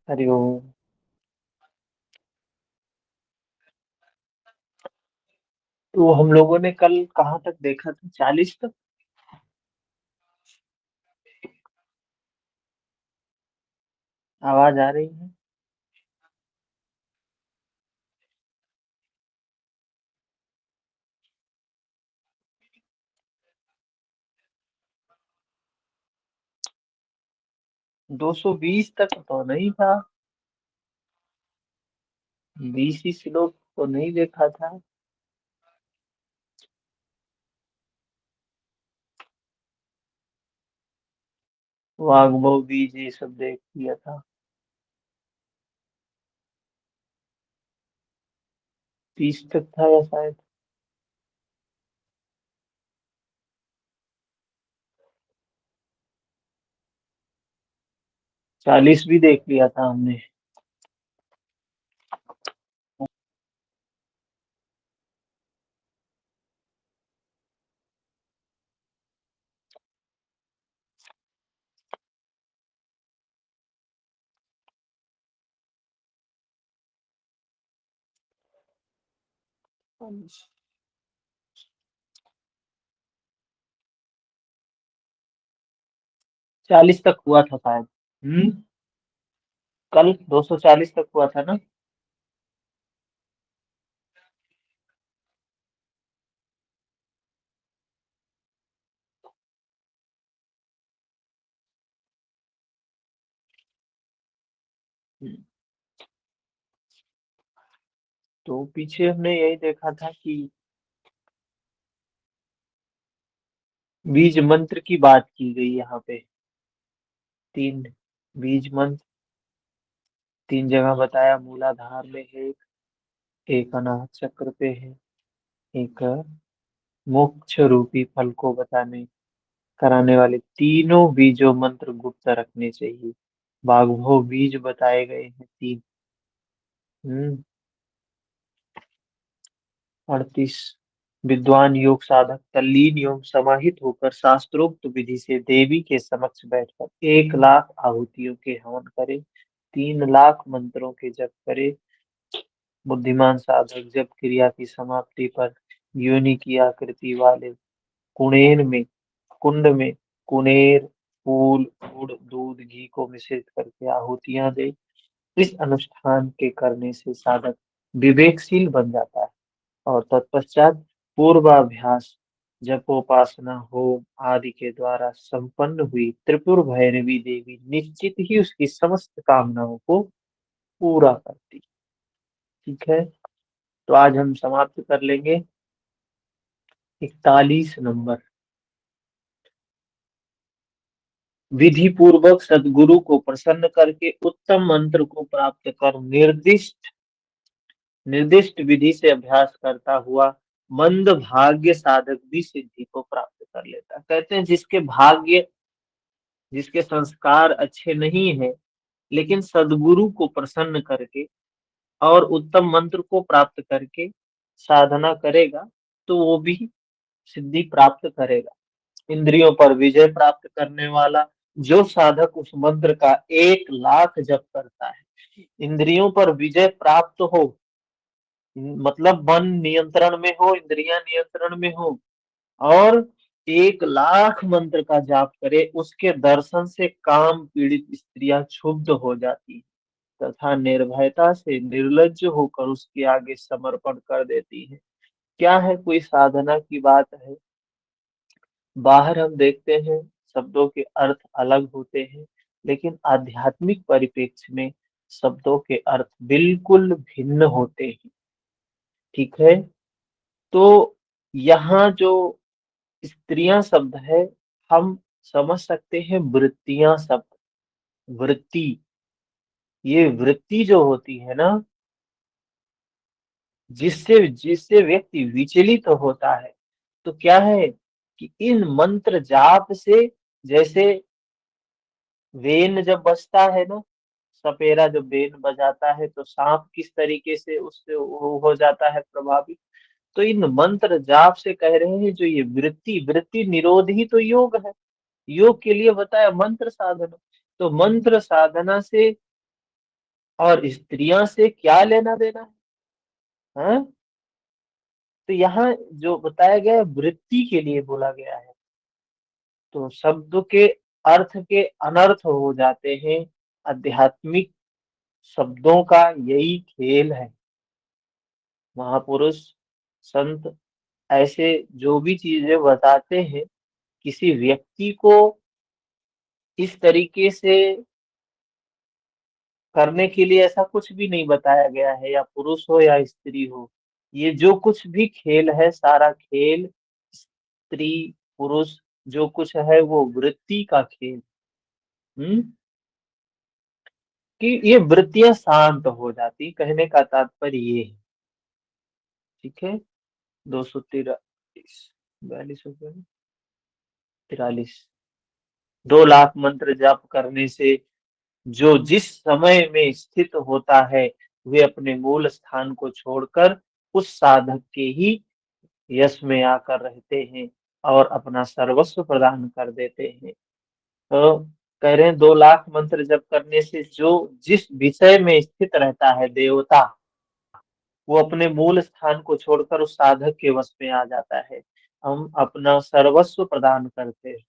हरिओम। तो हम लोगों ने कल कहाँ तक देखा था? 40 तक। आवाज आ रही है? 220 तक तो नहीं था। 20 ही श्लोक तो नहीं देखा था। वाग्भव बीज ये सब देख लिया था। 30 तक था या शायद 40 भी देख लिया था हमने। 40 तक हुआ था शायद। हम्म। कल 240 तक हुआ था ना। हम्म। तो पीछे हमने यही देखा था कि बीज मंत्र की बात की गई यहाँ पे। तीन बीज मंत्र, तीन जगह बताया। मूलाधार में है, एक अनाहत चक्र पे है, एक मोक्ष रूपी फल को बताने कराने वाले तीनों बीजों मंत्र गुप्त रखने चाहिए। बाघवो बीज बताए गए हैं तीन। हम्म। 38। विद्वान योग साधक तल्लीन एवं समाहित होकर शास्त्रोक्त विधि से देवी के समक्ष बैठकर 1 लाख आहुतियों के हवन करे, 3 लाख मंत्रों के जप करे। बुद्धिमान साधक जप क्रिया की समाप्ति पर योनि की आकृति वाले कुणेर में कुंड में कुनेर, फूल, गुड़, दूध, घी को मिश्रित करके आहुतियां दे। इस अनुष्ठान के करने से साधक विवेकशील बन जाता है और तत्पश्चात पूर्वाभ्यास जपोपासना होम आदि के द्वारा संपन्न हुई त्रिपुर भैरवी देवी निश्चित ही उसकी समस्त कामनाओं को पूरा करती। ठीक है। तो आज हम समाप्त कर लेंगे 41 नंबर। विधि पूर्वक सदगुरु को प्रसन्न करके उत्तम मंत्र को प्राप्त कर निर्दिष्ट निर्दिष्ट विधि से अभ्यास करता हुआ मंद भाग्य साधक भी सिद्धि को प्राप्त कर लेता है। कहते हैं जिसके संस्कार अच्छे नहीं है, लेकिन सदगुरु को प्रसन्न करके और उत्तम मंत्र को प्राप्त करके साधना करेगा, तो वो भी सिद्धि प्राप्त करेगा। इंद्रियों पर विजय प्राप्त करने वाला जो साधक उस मंत्र का 1 लाख जप करता है, इंद्रियों पर विजय प्राप्त हो, मतलब मन नियंत्रण में हो, इंद्रियां नियंत्रण में हो, और 1 लाख मंत्र का जाप करे, उसके दर्शन से काम पीड़ित स्त्रियां क्षुब्ध हो जाती है तथा निर्भयता से निर्लज्ज होकर उसके आगे समर्पण कर देती है। क्या है, कोई साधना की बात है। बाहर हम देखते हैं शब्दों के अर्थ अलग होते हैं, लेकिन आध्यात्मिक परिप्रेक्ष्य में शब्दों के अर्थ बिल्कुल भिन्न होते हैं। ठीक है। तो यहाँ जो स्त्रियां शब्द है, हम समझ सकते हैं वृत्तियां शब्द। वृत्ति, ये वृत्ति जो होती है ना, जिससे जिससे व्यक्ति विचलित तो होता है। तो क्या है कि इन मंत्र जाप से, जैसे वेन जब बजता है ना, सपेरा जब वेन बजाता है तो सांप किस तरीके से उससे वो हो जाता है प्रभावित। तो इन मंत्र जाप से कह रहे हैं, जो ये वृत्ति वृत्ति निरोध ही तो योग है। योग के लिए बताया मंत्र साधना। तो मंत्र साधना से और स्त्रियां से क्या लेना देना है? हाँ? तो यहाँ जो बताया गया है वृत्ति के लिए बोला गया है, तो शब्द के अर्थ के अनर्थ हो जाते हैं। आध्यात्मिक शब्दों का यही खेल है। महापुरुष संत ऐसे जो भी चीजें बताते हैं, किसी व्यक्ति को इस तरीके से करने के लिए ऐसा कुछ भी नहीं बताया गया है, या पुरुष हो या स्त्री हो। ये जो कुछ भी खेल है, सारा खेल स्त्री पुरुष जो कुछ है वो वृत्ति का खेल। हम्म कि ये वृत्तियां शांत हो जाती, कहने का तात्पर्य ये है। ठीक है। 243 42 43 2 लाख मंत्र जाप करने से जो जिस समय में स्थित होता है, वे अपने मूल स्थान को छोड़कर उस साधक के ही यश में आकर रहते हैं और अपना सर्वस्व प्रदान कर देते हैं। तो कह रहे हैं 2 लाख मंत्र जप करने से जो जिस विषय में स्थित रहता है देवता, वो अपने मूल स्थान को छोड़कर उस साधक के वश में आ जाता है। हम अपना सर्वस्व प्रदान करते हैं।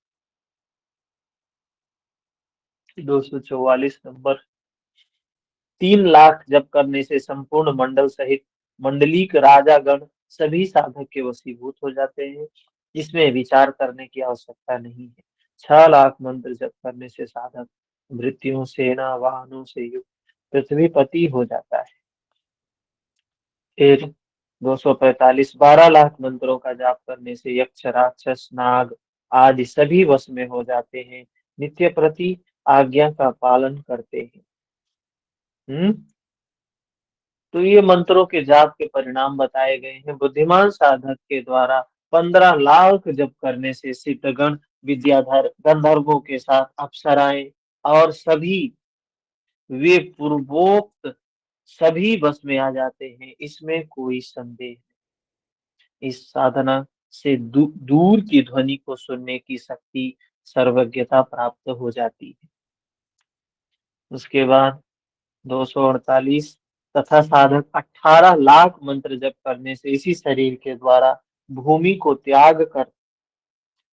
244 नंबर। 3 लाख जप करने से संपूर्ण मंडल सहित मंडलीक राजागण सभी साधक के वशीभूत हो जाते हैं, इसमें विचार करने की आवश्यकता नहीं है। 6 लाख मंत्र जप करने से साधक मृत्युओं सेना वाहनों से युक्त पृथ्वीपति हो जाता है। फिर 245 12 लाख मंत्रों का जाप करने से यक्ष राक्षस नाग आदि सभी वश में हो जाते हैं, नित्य प्रति आज्ञा का पालन करते हैं। हम्म तो ये मंत्रों के जाप के परिणाम बताए गए हैं। बुद्धिमान साधक के द्वारा 15 लाख जप करने से सिद्धगण विद्याधर गंधर्वों के साथ अप्सराएं और सभी वे पूर्वोक्त सभी बस में आ जाते हैं, इसमें कोई संदेह नहीं। इस साधना से दूर की ध्वनि को सुनने की शक्ति सर्वज्ञता प्राप्त हो जाती है। उसके बाद 248 तथा साधक 18 लाख मंत्र जप करने से इसी शरीर के द्वारा भूमि को त्याग कर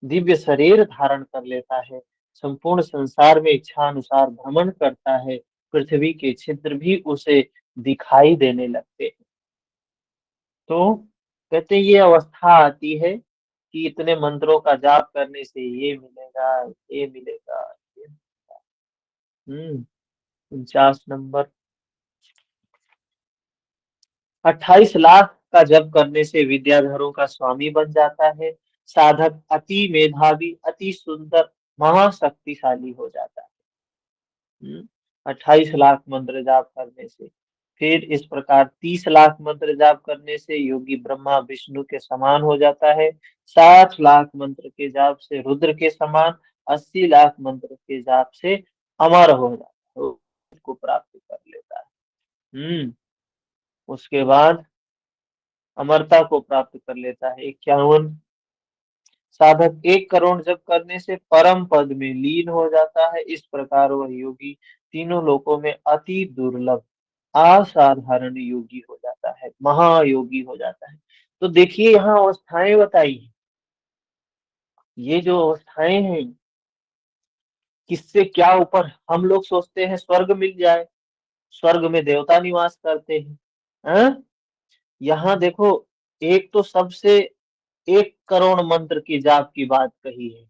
दिव्य शरीर धारण कर लेता है, संपूर्ण संसार में इच्छा अनुसार भ्रमण करता है, पृथ्वी के छिद्र भी उसे दिखाई देने लगते हैं। तो कहते हैं ये अवस्था आती है कि इतने मंत्रों का जाप करने से ये मिलेगा, ये मिलेगा, ये। 49 नंबर। 28 लाख का जप करने से विद्याधरों का स्वामी बन जाता है, साधक अति मेधावी अति सुंदर महाशक्तिशाली हो जाता है। 28 लाख मंत्र जाप करने से। फिर इस प्रकार 30 लाख मंत्र जाप करने से योगी ब्रह्मा विष्णु के समान हो जाता है, 60 लाख मंत्र के जाप से रुद्र के समान, 80 लाख मंत्र के जाप से अमर हो जाता है, को प्राप्त कर लेता है। उसके बाद अमरता को प्राप्त कर लेता है। 51 साधक 1 करोड़ जप करने से परम पद में लीन हो जाता है, इस प्रकार वह योगी तीनों लोकों में अति दुर्लभ असाधारण योगी हो जाता है, महायोगी हो जाता है। तो देखिए यहाँ अवस्थाएं बताई हैं। ये जो अवस्थाएं हैं, किससे क्या ऊपर हम लोग सोचते हैं स्वर्ग मिल जाए, स्वर्ग में देवता निवास करते हैं। हाँ? यहाँ देखो, एक तो सबसे 1 करोड़ मंत्र की जाप की बात कही है।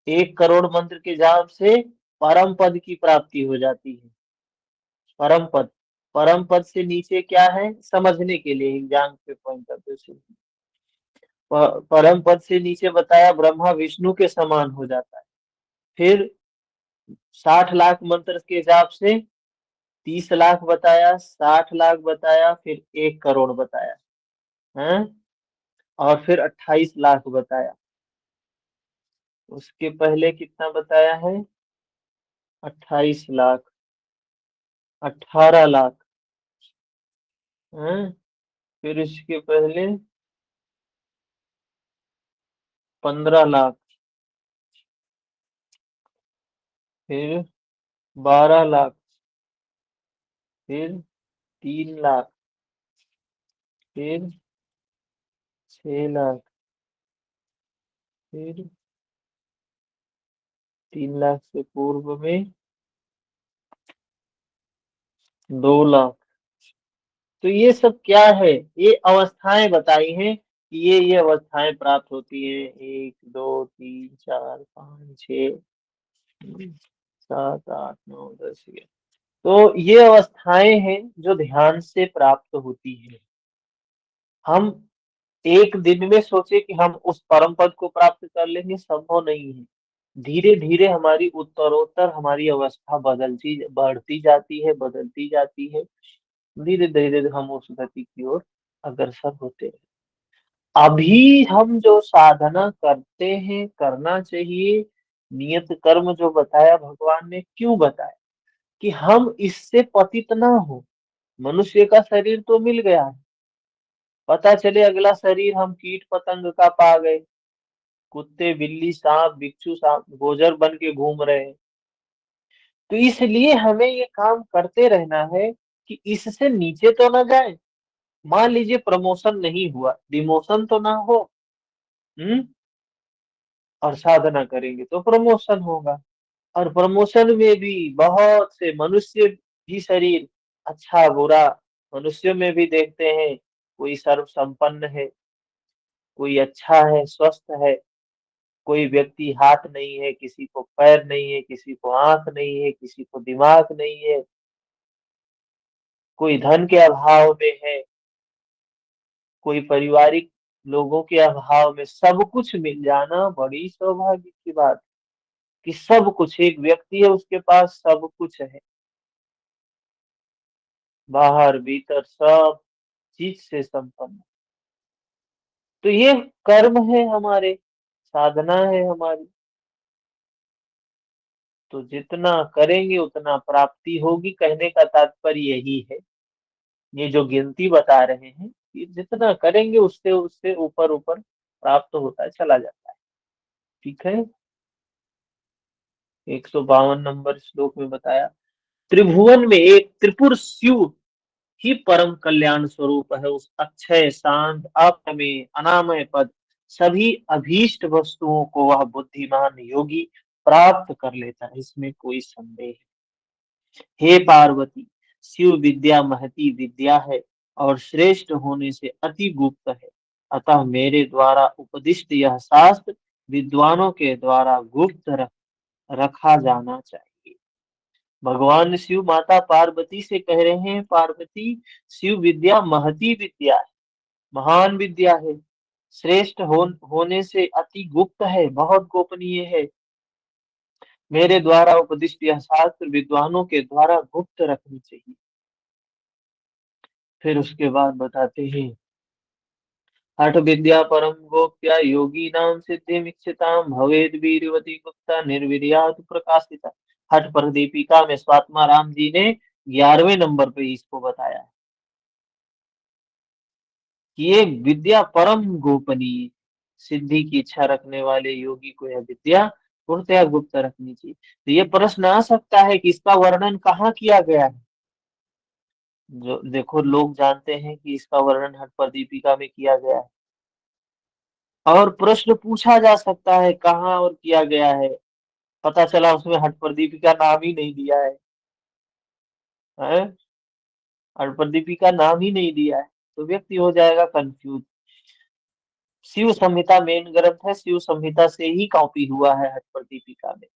1 करोड़ मंत्र के जाप से परम पद की प्राप्ति हो जाती है। परम पद, परम पद से नीचे क्या है समझने के लिए एग्जाम पे पॉइंट करते हैं। परम पद से नीचे बताया ब्रह्मा विष्णु के समान हो जाता है। फिर 60 लाख मंत्र के जाप से 30 लाख बताया, 60 लाख बताया, फिर 1 करोड़ बताया है, और फिर 28 लाख बताया। उसके पहले कितना बताया है? 28 लाख, 18 लाख है, फिर इसके पहले 15 लाख, फिर 12 लाख, फिर 3 लाख, फिर 6 लाख, फिर 3 लाख से पूर्व में 2 लाख। तो ये सब क्या है? ये अवस्थाएं बताई हैं कि ये अवस्थाएं प्राप्त होती हैं। 1 2 3 4 5 6 7 8 9 10 11। तो ये अवस्थाएं हैं जो ध्यान से प्राप्त होती हैं। हम एक दिन में सोचे कि हम उस परम पद को प्राप्त कर लेंगे, संभव नहीं है। धीरे धीरे हमारी उत्तरोत्तर हमारी अवस्था बदलती बढ़ती जाती है, बदलती जाती है। धीरे धीरे हम उस गति की ओर अग्रसर होते हैं। अभी हम जो साधना करते हैं, करना चाहिए, नियत कर्म जो बताया भगवान ने, क्यों बताया? कि हम इससे पतित ना हो। मनुष्य का शरीर तो मिल गया है, पता चले अगला शरीर हम कीट पतंग का पा गए, कुत्ते बिल्ली सांप बिच्छू सांप गोजर बन के घूम रहे हैं। तो इसलिए हमें ये काम करते रहना है कि इससे नीचे तो ना जाए। मान लीजिए प्रमोशन नहीं हुआ, डिमोशन तो ना हो। हम्म। और साधना करेंगे तो प्रमोशन होगा। और प्रमोशन में भी बहुत से मनुष्य भी शरीर, अच्छा बुरा, मनुष्यों में भी देखते हैं, कोई सर्व संपन्न है, कोई अच्छा है, स्वस्थ है, कोई व्यक्ति हाथ नहीं है, किसी को पैर नहीं है, किसी को आंख नहीं है, किसी को दिमाग नहीं है, कोई धन के अभाव में है, कोई पारिवारिक लोगों के अभाव में। सब कुछ मिल जाना बड़ी सौभाग्य की बात। कि सब कुछ, एक व्यक्ति है उसके पास सब कुछ है, बाहर भीतर सब चीज से संपन्न। तो ये कर्म है हमारे, साधना है हमारी। तो जितना करेंगे उतना प्राप्ति होगी, कहने का तात्पर्य यही है। ये जो गिनती बता रहे हैं कि जितना करेंगे उससे उससे ऊपर ऊपर प्राप्त होता है, चला जाता है। ठीक है। 152 नंबर श्लोक में बताया, त्रिभुवन में एक त्रिपुर शिव ही परम कल्याण स्वरूप है। उस अक्षय शांत अप्रमेय अनामय पद सभी अभीष्ट वस्तुओं को वह बुद्धिमान योगी प्राप्त कर लेता है, इसमें कोई संदेह। हे पार्वती, शिव विद्या महती विद्या है और श्रेष्ठ होने से अति गुप्त है। अतः मेरे द्वारा उपदिष्ट यह शास्त्र विद्वानों के द्वारा गुप्त रखा जाना चाहिए। भगवान शिव माता पार्वती से कह रहे हैं, पार्वती, शिव विद्या महती विद्या है, महान विद्या है, श्रेष्ठ होने से अति गुप्त है, बहुत गोपनीय है। मेरे द्वारा उपदिष्ट यह शास्त्र विद्वानों के द्वारा गुप्त रखनी चाहिए। फिर उसके बाद बताते हैं, हठ विद्या परम गोप्या योगी नाम सिद्धि मिक्षिताम भवेद वीरवती गुप्ता निर्विर्यात प्रकाशिता। हठ पर दीपिका में स्वात्मा राम जी ने 11वें नंबर पे इसको बताया है कि ये विद्या परम गोपनीय, सिद्धि की इच्छा रखने वाले योगी को यह विद्या पूर्णतया गुप्त रखनी चाहिए। तो ये प्रश्न आ सकता है कि इसका वर्णन कहाँ किया गया है? जो देखो, लोग जानते हैं कि इसका वर्णन हठ पर दीपिका में किया गया है। और प्रश्न पूछा जा सकता है कहाँ और किया गया है। पता चला उसमें हठ पर दीपिका नाम ही नहीं दिया है? हठ पर दीपिका नाम ही नहीं दिया है, तो व्यक्ति हो जाएगा कंफ्यूज। शिव संहिता मेन ग्रंथ है, शिव संहिता से ही कॉपी हुआ है हठ पर दीपिका में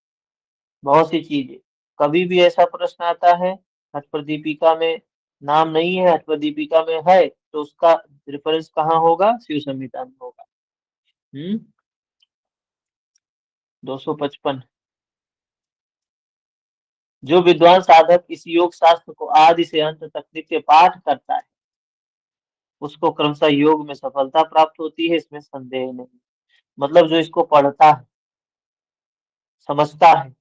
बहुत सी चीजें। कभी भी ऐसा प्रश्न आता है, हठ पर दीपिका में नाम नहीं है, हठ पर दीपिका में है, तो उसका रेफरेंस कहाँ होगा? शिव संहिता में होगा। 255। जो विद्वान साधक इस योग शास्त्र को आदि से अंत तक नित्य पाठ करता है, उसको क्रमशः योग में सफलता प्राप्त होती है, इसमें संदेह नहीं। मतलब जो इसको पढ़ता है, समझता है,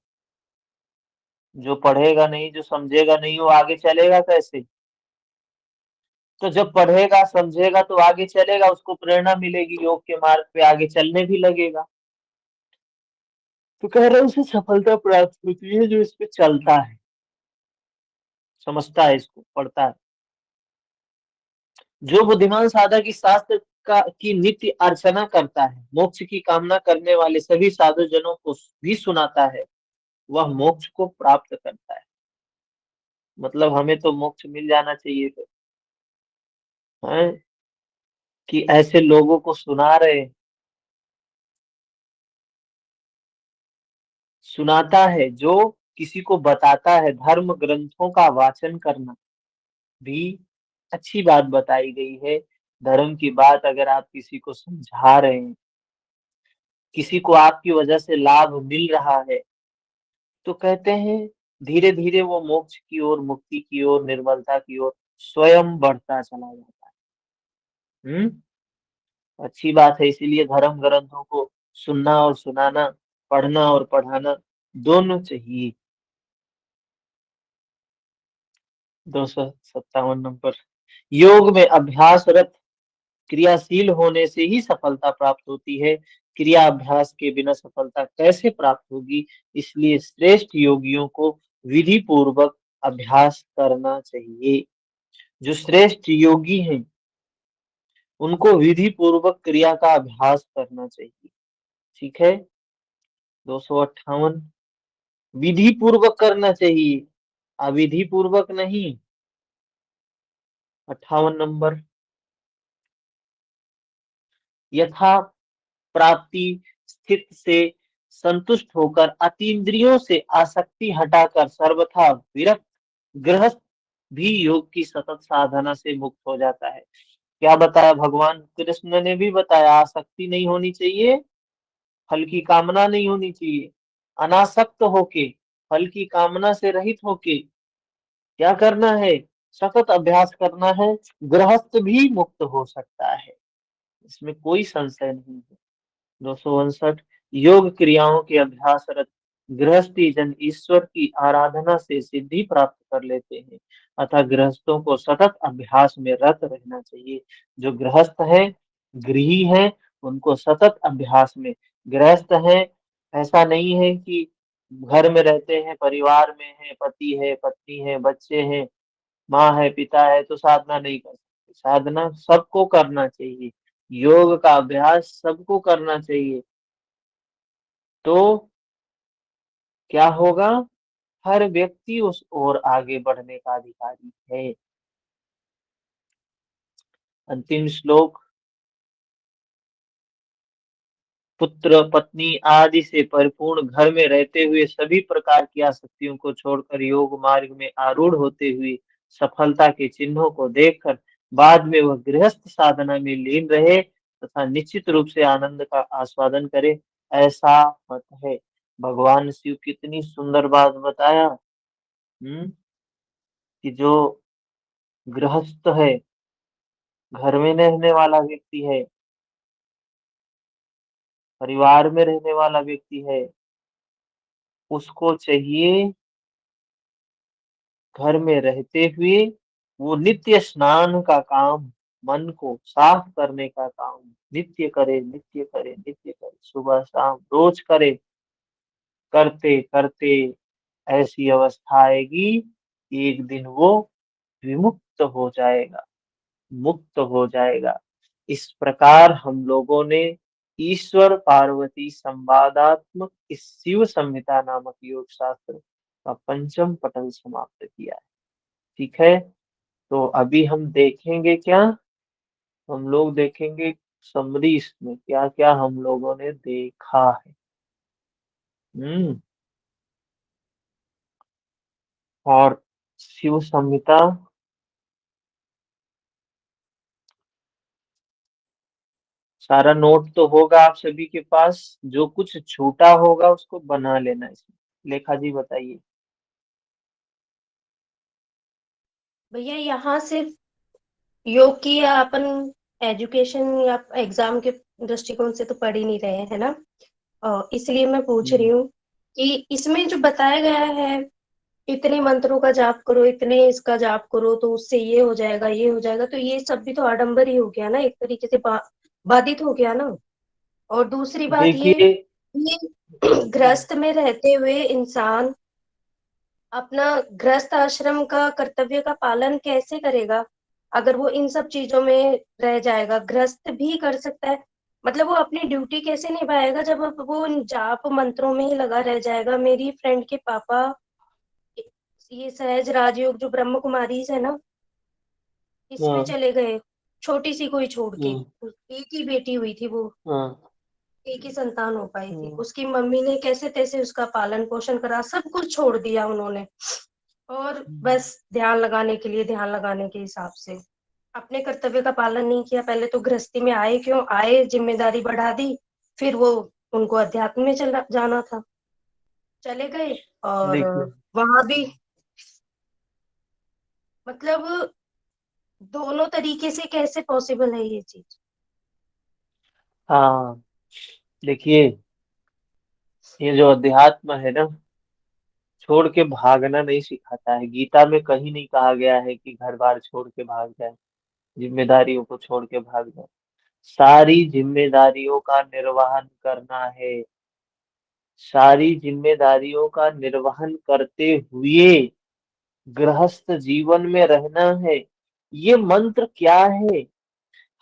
जो पढ़ेगा नहीं, जो समझेगा नहीं, वो आगे चलेगा कैसे? तो जब पढ़ेगा समझेगा तो आगे चलेगा, उसको प्रेरणा मिलेगी, योग के मार्ग पे आगे चलने भी लगेगा। तो कह रहे हैं उसे सफलता प्राप्त होती है जो इस पे चलता है। समझता है, इसको पढ़ता है। जो बुद्धिमान साधक इस शास्त्र का की नित्य अर्चना करता है, मोक्ष की कामना करने वाले सभी साधु जनों को भी सुनाता है, वह मोक्ष को प्राप्त करता है। मतलब हमें तो मोक्ष मिल जाना चाहिए फिर, है कि ऐसे लोगों को सुना रहे हैं। सुनाता है, जो किसी को बताता है। धर्म ग्रंथों का वाचन करना भी अच्छी बात बताई गई है। धर्म की बात अगर आप किसी को समझा रहे हैं, किसी को आपकी वजह से लाभ मिल रहा है, तो कहते हैं धीरे धीरे वो मोक्ष की ओर, मुक्ति की ओर, निर्मलता की ओर स्वयं बढ़ता चला जाता है। अच्छी बात है। इसीलिए धर्म ग्रंथों को सुनना और सुनाना, पढ़ना और पढ़ाना दोनों चाहिए। 257 नंबर, योग में अभ्यासरत क्रियाशील होने से ही सफलता प्राप्त होती है। क्रिया अभ्यास के बिना सफलता कैसे प्राप्त होगी? इसलिए श्रेष्ठ योगियों को विधि पूर्वक अभ्यास करना चाहिए। जो श्रेष्ठ योगी हैं, उनको विधि पूर्वक क्रिया का अभ्यास करना चाहिए। ठीक है। 258, विधि पूर्वक करना चाहिए, अविधि पूर्वक नहीं। 58 नंबर, यथा प्राप्ति स्थित से संतुष्ट होकर अतीन्द्रियों से आसक्ति हटाकर सर्वथा विरक्त गृहस्थ भी योग की सतत साधना से मुक्त हो जाता है। क्या बताया भगवान कृष्ण ने भी बताया, आसक्ति नहीं होनी चाहिए, फल की कामना नहीं होनी चाहिए। अनासक्त होके, फल की कामना से रहित होके क्या करना है? सतत अभ्यास करना है। गृहस्थ भी मुक्त हो सकता है, इसमें कोई संशय नहीं है। 259, योग क्रियाओं के अभ्यासरत गृहस्थी जन ईश्वर की आराधना से सिद्धि प्राप्त कर लेते हैं। अतः गृहस्थों को सतत अभ्यास में रत रहना चाहिए। जो गृहस्थ हैं, गृही हैं, उनको सतत अभ्यास में, गृहस्थ हैं, ऐसा नहीं है कि घर में रहते हैं, परिवार में है, पति है, पत्नी है, बच्चे हैं, माँ है, पिता है, तो साधना नहीं कर सकते। साधना सबको करना चाहिए, योग का अभ्यास सबको करना चाहिए। तो क्या होगा? हर व्यक्ति उस ओर आगे बढ़ने का अधिकारी है। अंतिम श्लोक, पुत्र पत्नी आदि से परिपूर्ण घर में रहते हुए सभी प्रकार की आसक्तियों को छोड़कर योग मार्ग में आरूढ़ होते हुए सफलता के चिन्हों को देखकर बाद में वह गृहस्थ साधना में लीन रहे तथा निश्चित रूप से आनंद का आस्वादन करे, ऐसा मत है। भगवान शिव कितनी सुंदर बात बताया। कि जो गृहस्थ है, घर में रहने वाला व्यक्ति है, परिवार में रहने वाला व्यक्ति है, उसको चाहिए घर में रहते हुए वो नित्य स्नान का काम, मन को साफ करने का काम नित्य करे, नित्य करे, नित्य करे, सुबह शाम रोज करे। करते करते ऐसी अवस्था आएगी कि एक दिन वो विमुक्त हो जाएगा, मुक्त हो जाएगा। इस प्रकार हम लोगों ने ईश्वर पार्वती संवादात्मक इस शिव संहिता नामक योग शास्त्र का पंचम पठन समाप्त किया है। ठीक है। तो अभी हम देखेंगे क्या? हम लोग देखेंगे समरी, इसमें क्या क्या हम लोगों ने देखा है। हम्म और शिव संहिता, सारा नोट तो होगा आप सभी के पास, जो कुछ छूटा होगा उसको बना लेना इसमें। लेखा जी बताइए। भैया यहाँ सिर्फ योग की या अपन एजुकेशन या एग्जाम के दृष्टिकोण से तो पढ़ ही नहीं रहे हैं, है ना। इसलिए मैं पूछ रही हम्म हूँ कि इसमें जो बताया गया है, इतने मंत्रों का जाप करो, इतने इसका जाप करो तो उससे ये हो जाएगा, ये हो जाएगा, तो ये सब भी तो आडंबर ही हो गया ना, एक तरीके से बाधित हो गया ना। और दूसरी बात देखिए, ये गृहस्थ में रहते हुए इंसान अपना गृहस्थ आश्रम का कर्तव्य का पालन कैसे करेगा अगर वो इन सब चीजों में रह जाएगा? गृहस्थ भी कर सकता है, मतलब वो अपनी ड्यूटी कैसे निभाएगा जब वो इन जाप मंत्रों में ही लगा रह जाएगा? मेरी फ्रेंड के पापा ये सहज राजयोग जो ब्रह्म कुमारी है ना, इसमें हाँ। चले गए, छोटी सी कोई छोड़ के। हम्म। एक ही बेटी हुई थी वो, हाँ। एक ही संतान हो पाई थी, हम्म। उसकी मम्मी ने कैसे तैसे उसका पालन पोषण करा, सब कुछ छोड़ दिया उन्होंने, और हम्म। बस ध्यान लगाने के लिए, ध्यान लगाने के हिसाब से अपने कर्तव्य का पालन नहीं किया। पहले तो गृहस्थी में आए, क्यों आए, जिम्मेदारी बढ़ा दी, फिर वो उनको अध्यात्म में चला जाना था, चले गए। और देखिए। वहां भी मतलब दोनों तरीके से कैसे पॉसिबल है ये चीज? हाँ, देखिए, ये जो अध्यात्म है ना, छोड़ के भागना नहीं सिखाता है। गीता में कहीं नहीं कहा गया है कि घर बार छोड़ के भाग जाए, जिम्मेदारियों को छोड़ के भाग जाए। सारी जिम्मेदारियों का निर्वहन करना है, सारी जिम्मेदारियों का निर्वहन करते हुए गृहस्थ जीवन में रहना है। ये मंत्र क्या है?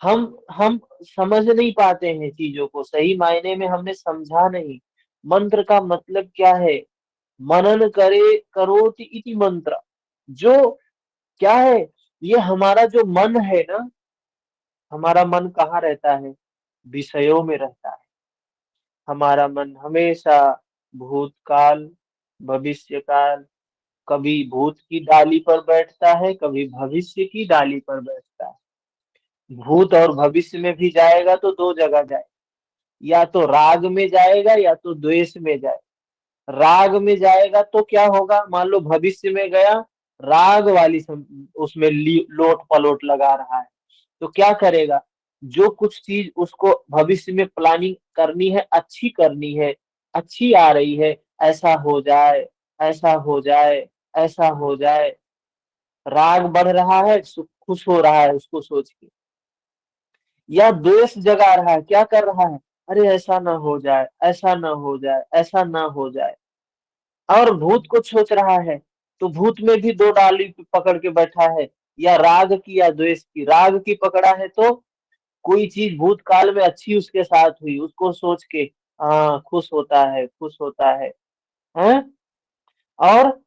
हम समझ नहीं पाते हैं चीजों को, सही मायने में हमने समझा नहीं। मंत्र का मतलब क्या है? मनन करे करोति इति मंत्र। जो क्या है? ये हमारा जो मन है ना, हमारा मन कहाँ रहता है? विषयों में रहता है। हमारा मन हमेशा भूतकाल, भविष्य काल, कभी भूत की डाली पर बैठता है, कभी भविष्य की डाली पर बैठता है। भूत और भविष्य में भी जाएगा तो दो जगह जाए, या तो राग में जाएगा या तो द्वेष में जाए। राग में जाएगा तो क्या होगा? मान लो भविष्य में गया, राग वाली उसमें लोट पलोट लगा रहा है, तो क्या करेगा? जो कुछ चीज उसको भविष्य में प्लानिंग करनी है, अच्छी करनी है, अच्छी आ रही है, ऐसा हो जाए, ऐसा हो जाए, ऐसा हो जाए, राग बढ़ रहा है, खुश हो रहा है उसको सोच के। या द्वेष जगा रहा है, क्या कर रहा है? अरे ऐसा ना हो जाए, ऐसा ना हो जाए, ऐसा ना हो जाए। और भूत को सोच रहा है, तो भूत में भी दो डाली पकड़ के बैठा है, या राग की या द्वेष की। राग की पकड़ा है तो कोई चीज भूतकाल में अच्छी उसके साथ हुई, उसको सोच के हाँ खुश होता है, खुश होता है, हैं? और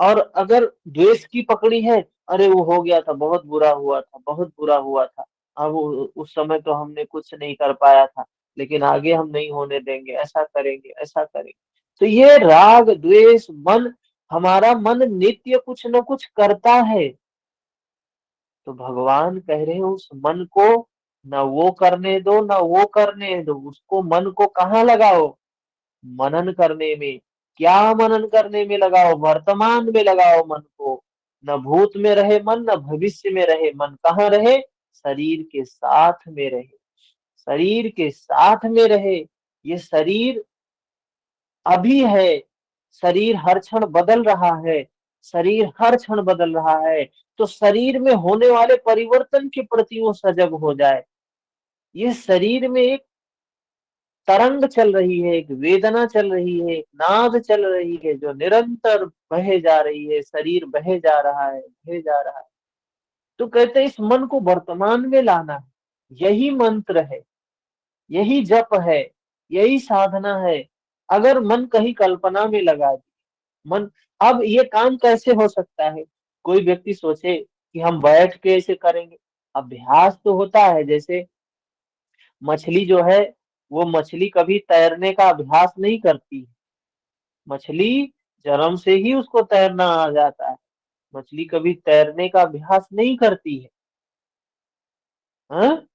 और अगर द्वेष की पकड़ी है, अरे वो हो गया था, बहुत बुरा हुआ था, बहुत बुरा हुआ था, अब उस समय तो हमने कुछ नहीं कर पाया था, लेकिन आगे हम नहीं होने देंगे, ऐसा करेंगे, ऐसा करेंगे। तो ये राग द्वेष मन, हमारा मन नित्य कुछ न कुछ करता है। तो भगवान कह रहे हैं उस मन को न वो करने दो, न वो करने दो, उसको मन को कहाँ लगाओ? मनन करने में। क्या मनन करने में लगाओ? वर्तमान में लगाओ मन को। न भूत में रहे मन, न भविष्य में रहे मन। कहाँ रहे? शरीर के साथ में रहे, शरीर के साथ में रहे। ये शरीर अभी है, शरीर हर क्षण बदल रहा है, शरीर हर क्षण बदल रहा है। तो शरीर में होने वाले परिवर्तन के प्रति वो सजग हो जाए। ये शरीर में एक तरंग चल रही है, एक वेदना चल रही है, एक नाद चल रही है, जो निरंतर बहे जा रही है, शरीर बहे जा रहा है, बहे जा रहा है। तो कहते हैं इस मन को वर्तमान में लाना है। यही मंत्र है, यही जप है, यही साधना है। अगर मन कहीं कल्पना में लगा दे, मन, अब ये काम कैसे हो सकता है? कोई व्यक्ति सोचे कि हम बैठ के ऐसे करेंगे। अभ्यास तो होता है, जैसे मछली जो है, वो मछली कभी तैरने का अभ्यास नहीं करती है। मछली जन्म से ही उसको तैरना आ जाता है, मछली कभी तैरने का अभ्यास नहीं करती है। हाँ?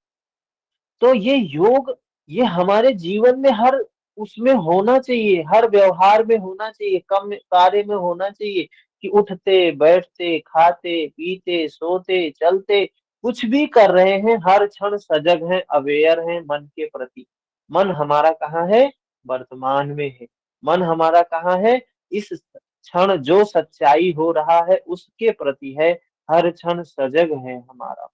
तो ये योग, ये हमारे जीवन में हर उसमें होना चाहिए, हर व्यवहार में होना चाहिए, कम कार्य में होना चाहिए। कि उठते बैठते खाते पीते सोते चलते, कुछ भी कर रहे हैं, हर क्षण सजग हैं, अवेयर हैं मन के प्रति। मन हमारा कहाँ है? वर्तमान में है। मन हमारा कहाँ है? इस क्षण जो सच्चाई हो रहा है उसके प्रति है, हर क्षण सजग है हमारा।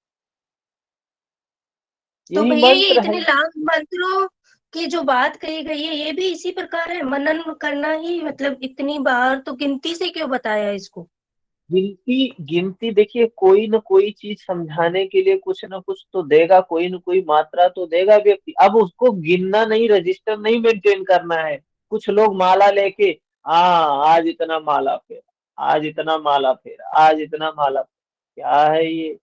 तो यही भैया ये मंत्र है। इतने लाख मंत्रों कि जो बात कही गई है ये भी इसी प्रकार है, मनन करना ही, मतलब इतनी बार तो गिनती से क्यों बताया इसको? गिनती गिनती देखिए, कोई न कोई चीज समझाने के लिए कुछ न कुछ तो देगा, कोई न कोई मात्रा तो देगा व्यक्ति। अब उसको गिनना नहीं, रजिस्टर नहीं मेंटेन करना है। कुछ लोग माला लेके, हाँ आज इतना माला फेरा, आज इतना माला फेरा, आज इतना माला फेरा, क्या है ये?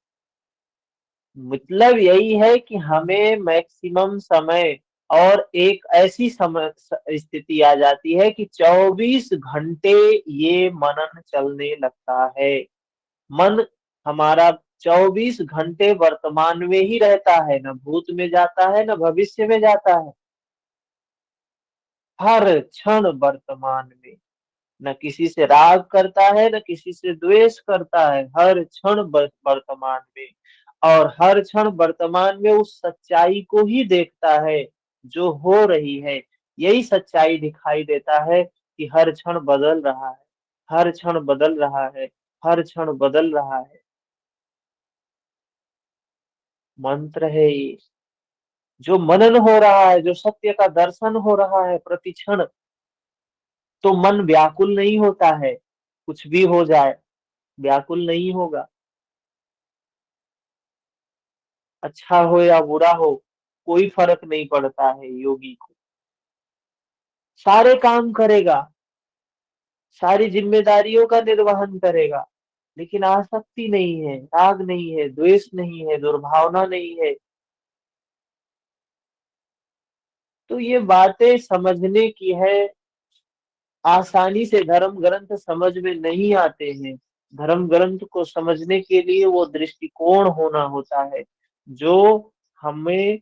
मतलब यही है कि हमें मैक्सिमम समय, और एक ऐसी समय स्थिति आ जाती है कि 24 घंटे ये मनन चलने लगता है। मन हमारा 24 घंटे वर्तमान में ही रहता है, न भूत में जाता है न भविष्य में जाता है। हर क्षण वर्तमान में, न किसी से राग करता है न किसी से द्वेष करता है, हर क्षण वर्तमान में। और हर क्षण वर्तमान में उस सच्चाई को ही देखता है जो हो रही है। यही सच्चाई दिखाई देता है कि हर क्षण बदल रहा है, हर क्षण बदल रहा है, हर क्षण बदल रहा है। मंत्र है ये, जो मनन हो रहा है, जो सत्य का दर्शन हो रहा है प्रति क्षण, तो मन व्याकुल नहीं होता है। कुछ भी हो जाए, व्याकुल नहीं होगा। अच्छा हो या बुरा हो, कोई फर्क नहीं पड़ता है योगी को। सारे काम करेगा, सारी जिम्मेदारियों का निर्वहन करेगा, लेकिन आसक्ति नहीं है, राग नहीं है, द्वेष नहीं है, दुर्भावना नहीं है। तो ये बातें समझने की है। आसानी से धर्म ग्रंथ समझ में नहीं आते हैं। धर्म ग्रंथ को समझने के लिए वो दृष्टिकोण होना होता है, जो हमें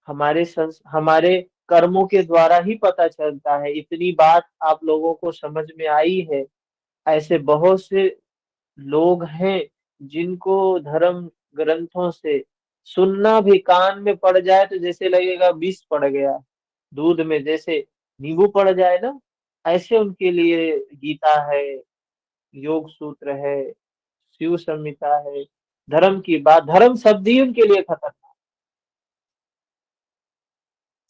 हमारे कर्मों के द्वारा ही पता चलता है। इतनी बात आप लोगों को समझ में आई है। ऐसे बहुत से लोग हैं जिनको धर्म ग्रंथों से सुनना भी कान में पड़ जाए तो जैसे लगेगा विष पड़ गया, दूध में जैसे नींबू पड़ जाए ना, ऐसे उनके लिए गीता है, योग सूत्र है, शिव संहिता है। धर्म की बात, धर्म शब्द ही उनके लिए खतरनाक।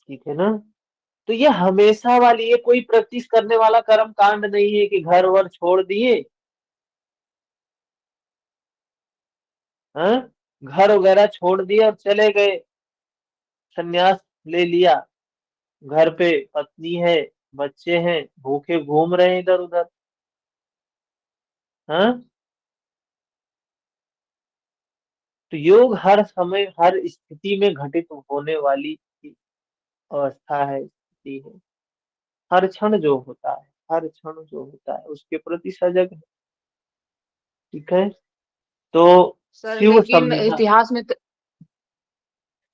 ठीक है ना? तो ये हमेशा वाली, ये कोई प्रैक्टिस करने वाला कर्म कांड नहीं है कि घर वर छोड़ दिए, हाँ, घर वगैरह छोड़ दिए और चले गए, संन्यास ले लिया, घर पे पत्नी है, बच्चे हैं, भूखे घूम रहे हैं इधर उधर, हाँ। तो योग हर समय हर स्थिति में घटित होने वाली अवस्था है, स्थिति है। हर क्षण जो होता है, हर क्षण जो होता है उसके प्रति सजग है। ठीक है? तो सर शिव लेकिन संविधा। इतिहास में तो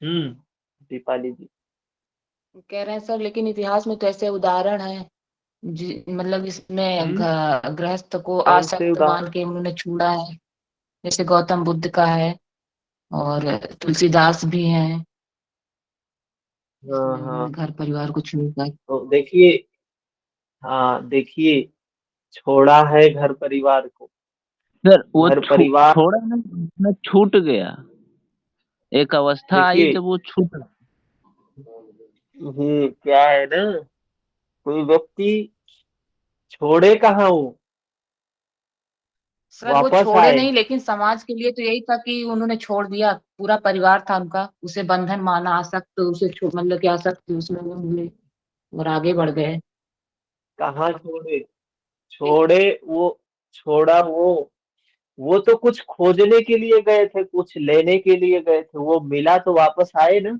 हम्म। दीपाली जी। कह रहे हैं सर, लेकिन इतिहास में तो ऐसे उदाहरण हैं मतलब इसमें हम्म। गृहस्थ को कौन से आसक्त मान उदाहरण? के उन्होंने छुड़ा है। जैसे गौतम बुद्ध का है, और तुलसीदास भी हैं, हाँ इसमें हाँ। उन्होंने घर परिवार को छूकर। तो देखिए, हाँ देखिए, छोड़ा है घर परिवार को। सर वो घर परिवार, छोड़ा ना छूट गया। एक अवस्था आई देखिए, जब वो छूट। ये क्या है ना, कोई व्यक्ति छोड़े कहाँ वो, सर वो वापस छोड़े आए। नहीं, लेकिन समाज के लिए तो यही था कि उन्होंने छोड़ दिया। पूरा परिवार था उनका, उसे बंधन माना, आसक्त उसे मतलब कि आसक्त उसमें वो हुए और आगे बढ़ गए। कहाँ छोड़े? छोड़े वो, छोड़ा वो तो कुछ खोजने के लिए गए थे, कुछ लेने के लिए गए थे, वो मिला तो वापस आए ना।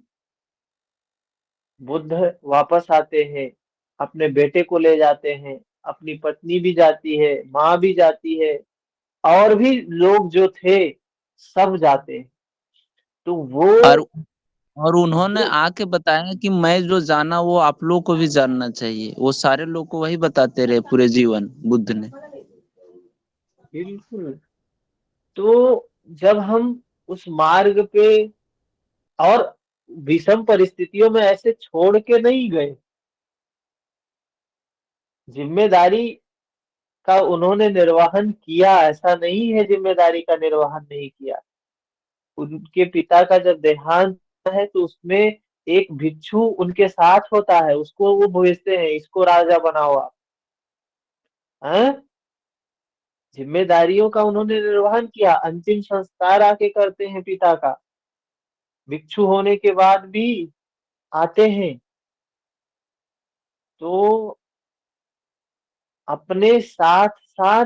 बुद्ध वापस आते हैं, अपने बेटे को ले जाते हैं, अपनी पत्नी भी जाती है, माँ भी जाती है, और भी लोग जो थे सब जाते हैं। तो वो और और उन्होंने वो आके बताया कि मैं जो जाना वो आप लोग को भी जानना चाहिए। वो सारे लोग को वही बताते रहे पूरे जीवन, बुद्ध ने। बिल्कुल। तो जब हम उस मार्ग पे, और विषम परिस्थितियों में ऐसे छोड़ के नहीं गए, जिम्मेदारी का उन्होंने निर्वहन किया, ऐसा नहीं है जिम्मेदारी का निर्वहन नहीं किया। उनके पिता का जब देहांत है तो उसमें एक भिक्षु उनके साथ होता है, उसको वो भेजते हैं, इसको राजा बनाओ आप। हैं? जिम्मेदारियों का उन्होंने निर्वहन किया, अंतिम संस्कार आके करते हैं पिता का, भिक्षु होने के बाद भी आते हैं। तो अपने साथ साथ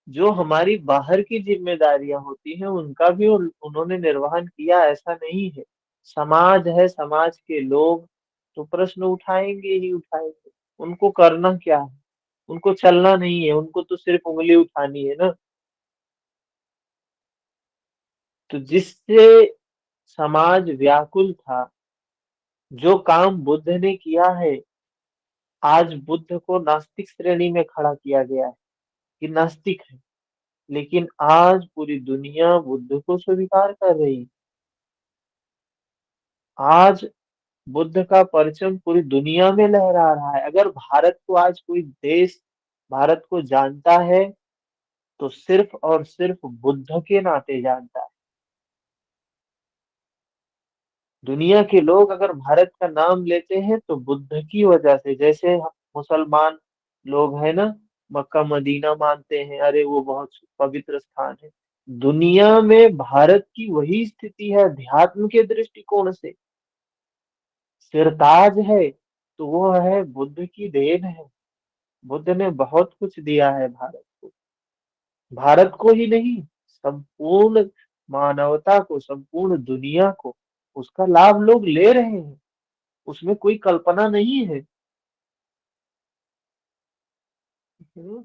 जो हमारी बाहर की जिम्मेदारियां होती हैं उनका भी उन्होंने निर्वहन किया, ऐसा नहीं है। समाज है, समाज के लोग तो प्रश्न उठाएंगे ही उठाएंगे। उनको करना क्या है? उनको चलना नहीं है, उनको तो सिर्फ उंगली उठानी है ना। तो जिससे समाज व्याकुल था, जो काम बुद्ध ने किया है, आज बुद्ध को नास्तिक श्रेणी में खड़ा किया गया है कि नास्तिक है, लेकिन आज पूरी दुनिया बुद्ध को स्वीकार कर रही है। आज बुद्ध का परचम पूरी दुनिया में लहरा रहा है। अगर भारत को आज कोई देश भारत को जानता है तो सिर्फ और सिर्फ बुद्ध के नाते जानता है। दुनिया के लोग अगर भारत का नाम लेते हैं तो बुद्ध की वजह से। जैसे हम मुसलमान लोग हैं ना, मक्का मदीना मानते हैं, अरे वो बहुत पवित्र स्थान है। दुनिया में भारत की वही स्थिति है अध्यात्म के दृष्टिकोण से। सिरताज है तो वो है बुद्ध की देन है। बुद्ध ने बहुत कुछ दिया है भारत को। भारत को ही नहीं, संपूर्ण मानवता को, संपूर्ण दुनिया को उसका लाभ लोग ले रहे हैं। उसमें कोई कल्पना नहीं है। हम्म,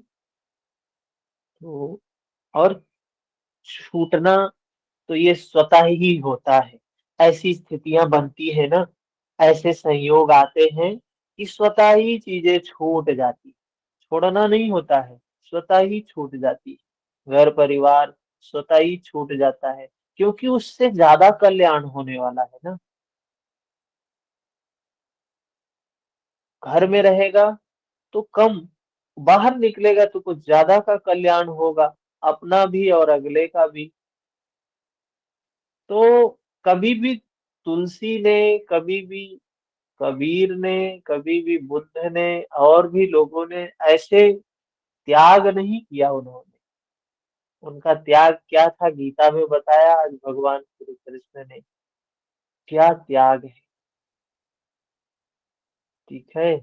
तो और छूटना तो ये स्वतः ही होता है। ऐसी स्थितियां बनती है ना, ऐसे संयोग आते हैं कि स्वतः ही चीजें छूट जाती। छोड़ना नहीं होता है, स्वतः ही छूट जाती है। घर परिवार स्वतः ही छूट जाता है, क्योंकि उससे ज्यादा कल्याण होने वाला है ना। घर में रहेगा तो कम, बाहर निकलेगा तो कुछ ज्यादा का कल्याण होगा, अपना भी और अगले का भी। तो कभी भी तुलसी ने, कभी भी कबीर ने, कभी भी बुद्ध ने और भी लोगों ने ऐसे त्याग नहीं किया। उन्होंने, उनका त्याग क्या था गीता में बताया आज भगवान श्री कृष्ण ने। क्या त्याग है, ठीक है।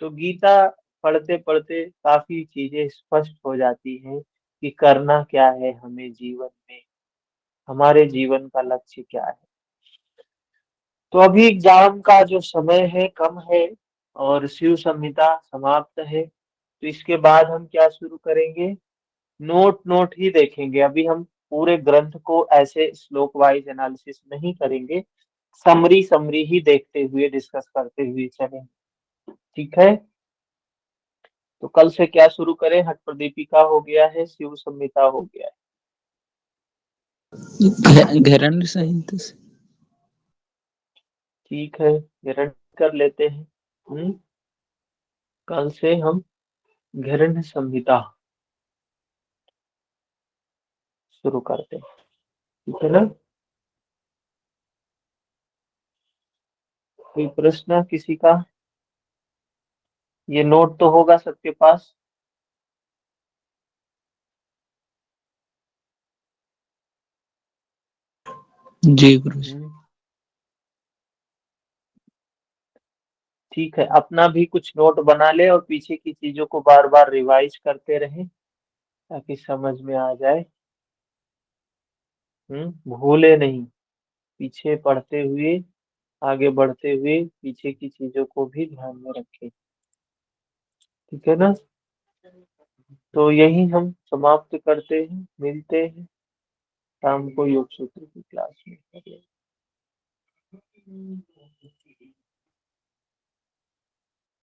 तो गीता पढ़ते पढ़ते काफी चीजें स्पष्ट हो जाती हैं कि करना क्या है हमें जीवन में, हमारे जीवन का लक्ष्य क्या है। तो अभी एग्जाम का जो समय है कम है और शिव संहिता समाप्त है। तो इसके बाद हम क्या शुरू करेंगे? नोट नोट ही देखेंगे। अभी हम पूरे ग्रंथ को ऐसे श्लोक वाइज एनालिसिस नहीं करेंगे, समरी समरी ही देखते हुए, डिस्कस करते हुए चलेंगे, ठीक है। तो कल से क्या शुरू करें? हट प्रदीपिका हो गया है, शिव संहिता हो गया है। घरंड संहिता से। ठीक है, गारंटी कर लेते हैं। कल से हम घृण्य संहिता शुरू करते हैं, ठीक है ना। कोई प्रश्न किसी का? ये नोट तो होगा सबके पास। जी गुरु जी। हम्म, ठीक है, अपना भी कुछ नोट बना ले और पीछे की चीजों को बार बार रिवाइज करते रहें ताकि समझ में आ जाए। भूले नहीं, पीछे पढ़ते हुए, आगे बढ़ते हुए पीछे की चीजों को भी ध्यान में रखें, ठीक है ना। तो यही हम समाप्त करते हैं, मिलते हैं शाम को योग सूत्र की क्लास में।